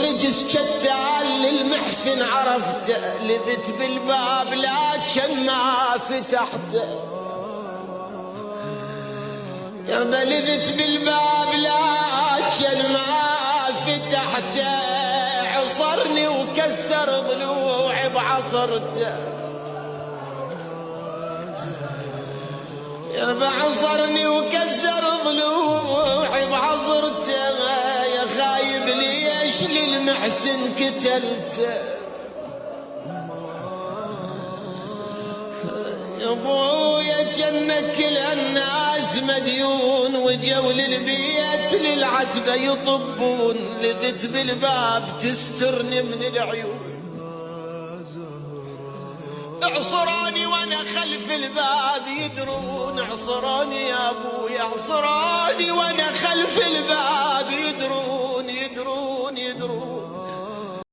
والرجس شتال للمحسن عرفته، لذت بالباب لكن ما فتحته. يا ما لذت بالباب لكن ما فتحته، عصرني وكسر ضلوعي بعصرته. يا بعصرني وكسر ضلوعي بعصرته، يا خايب ليش للمحسن قتلته. يا ابويا جنك للناس مديون، وجو للبيت للعتبة يطبون، لذت بالباب تسترني من العيون. اعصروني وانا خلف الباب يدرون، اعصروني يا ابويا اعصروني وانا خلف الباب يدرون يدرون يدرون.